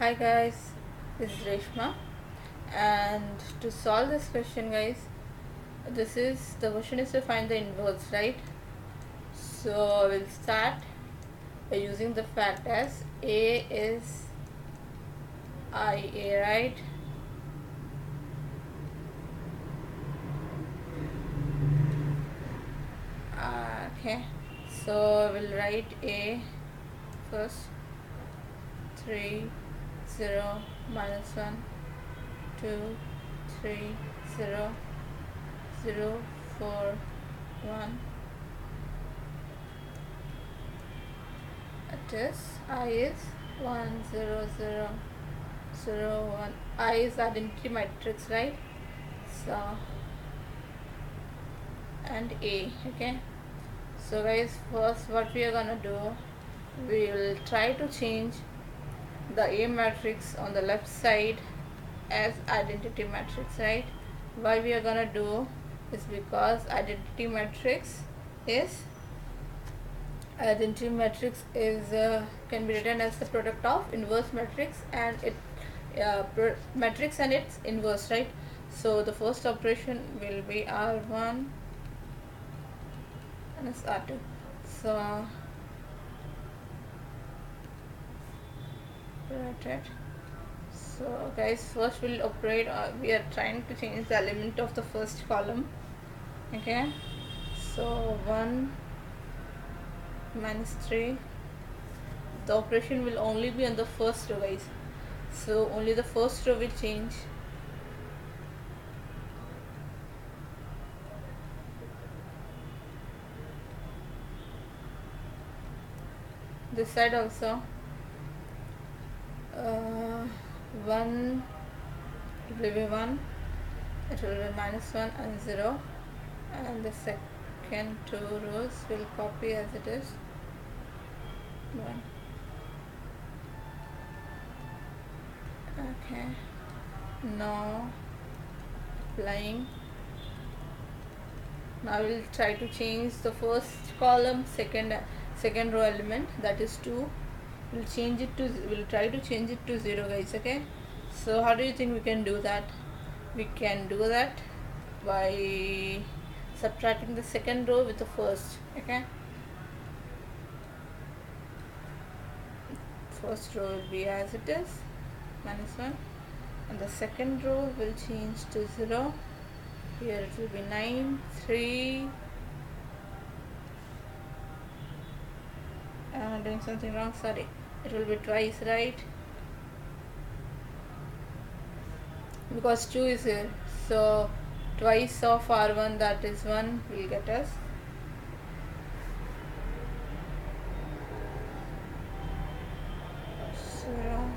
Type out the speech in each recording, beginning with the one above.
Hi guys, this is Reshma, and to solve this question, guys, this is the question is to find the inverse, right? So we'll start by using the fact as A is IA, right? Okay, so we'll write A first. 3 0 minus 1 2 3 0 0 4 1. It is I is 1 0 0 0 1. I is identity matrix, right? So and A. Okay, so guys, first what we are gonna do, we will try to change the A matrix on the left side as identity matrix, right? Why we are gonna do is because identity matrix is can be written as the product of inverse matrix and matrix and its inverse, right? So the first operation will be R1 and it's R2. So write it. So guys, first we'll operate, we are trying to change the element of the first column. Okay, so 1 minus 3, the operation will only be on the first row, guys, so only the first row will change. This side also 1, it will be 1, it will be minus 1 and 0, and the second two rows will copy as it is 1. Okay, now applying. Now we'll try to change the first column second row element, that is 2. We'll try to change it to 0, guys. Okay, so how do you think we can do that? We can do that by subtracting the second row with the first. Okay, first row will be as it is, minus 1, and the second row will change to 0. Here it will be 9 3. Doing something wrong, sorry. It will be twice, right? Because 2 is here, so twice of R1, that is 1, will get us 0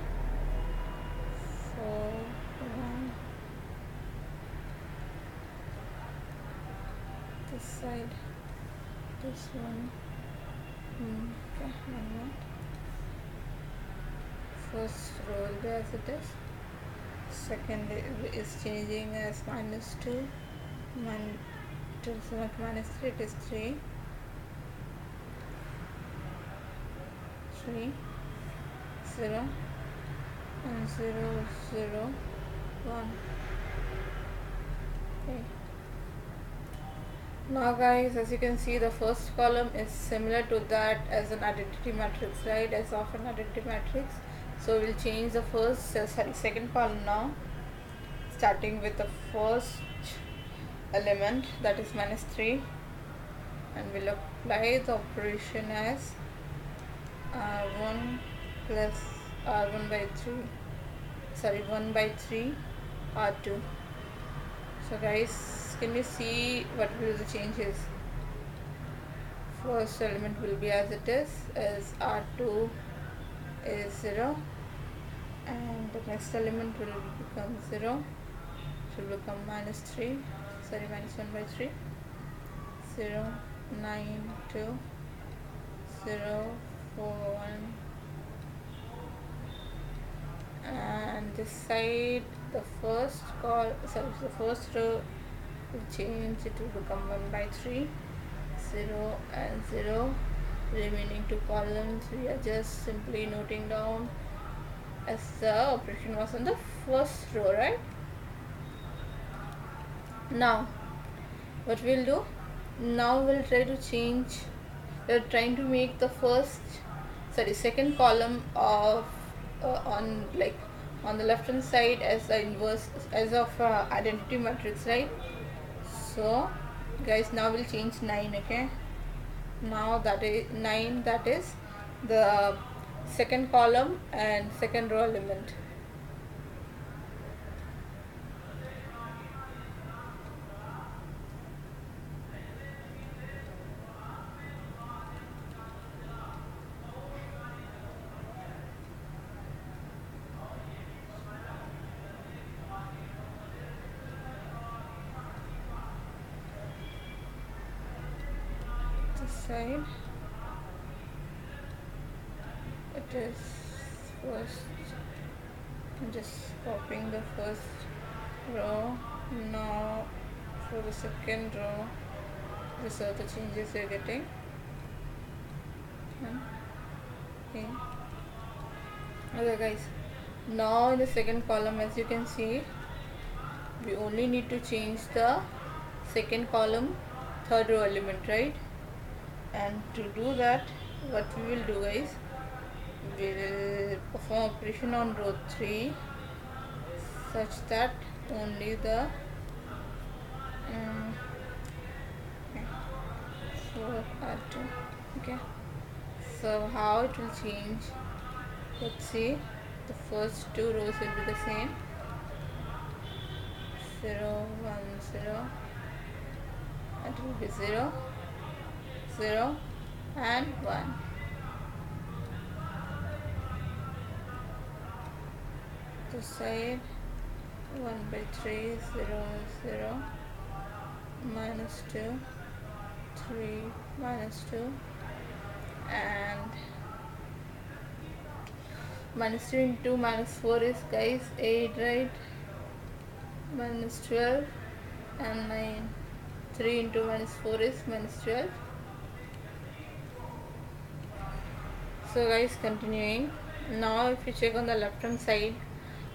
4 1. This side, this one. Okay, 1 first row will be as it is, second is changing as minus 2, minus 3, it is 3 0 and 0 0 1. Okay, now guys, as you can see, the first column is similar to that as an identity matrix, right, as of an identity matrix. So we'll change the second column now, starting with the first element, that is minus 3, and we'll apply the operation as R1 plus R1 by 3, sorry, 1 by 3 R2. So guys, can you see what will the changes? First element will be as it is, as R2 is 0, and the next element will become 0, it will become minus 3, sorry, minus 1 by 3, 0 9 2 0 4 1. And this side, the first row will change, it will become 1 by 3, 0 and 0. Remaining two columns we are just simply noting down as the operation was on the first row, right? Now what we'll do, now we'll try to change, we're trying to make the second column of on like on the left hand side as the inverse as of identity matrix, right? So guys, now we'll change 9. Okay, now that is 9, that is the second column and second row element. This side it is first, I'm just copying the first row. Now for the second row, these are the changes you're getting. Okay. Okay guys, now in the second column, as you can see, we only need to change the second column third row element, right? And to do that, what we will do, guys, we will perform operation on row 3 such that only the okay, 4 add 2. Okay, so how it will change, let's see. The first two rows will be the same, 0 1 0, it will be 0 0 and 1. This side 1 by 3 0 0 minus 2 3 minus 2 and minus 2 into minus 4 is, guys, 8, right? Minus 12 and 9. 3 into minus 4 is minus 12. So guys, continuing, now if you check on the left hand side,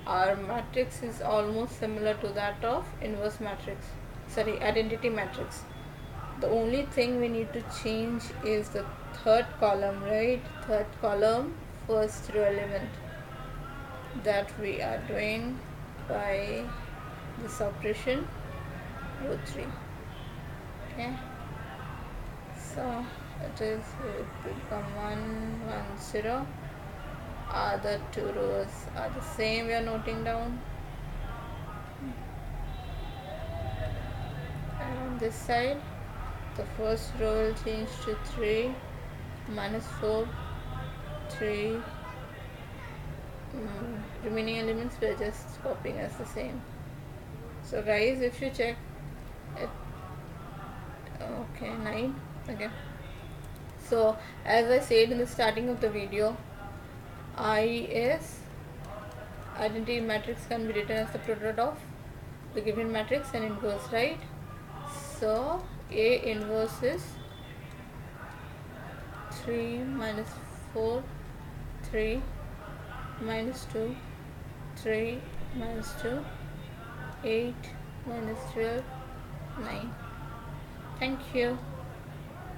our matrix is almost similar to that of inverse matrix, sorry, identity matrix. The only thing we need to change is the third column, right? Third column, first row element, that we are doing by this operation row 3. Okay, so it is, it will become 1 1 0. Other two rows are the same, we are noting down. And on this side, the first row will change to 3 minus 4 3. Remaining elements we are just copying as the same. So guys, if you check it, okay, 9. Okay, so as I said in the starting of the video, IS identity matrix can be written as the product of the given matrix and inverse, right? So A inverse is 3 minus 4 3 minus 2 3 minus 2 8 minus 12 9. Thank you.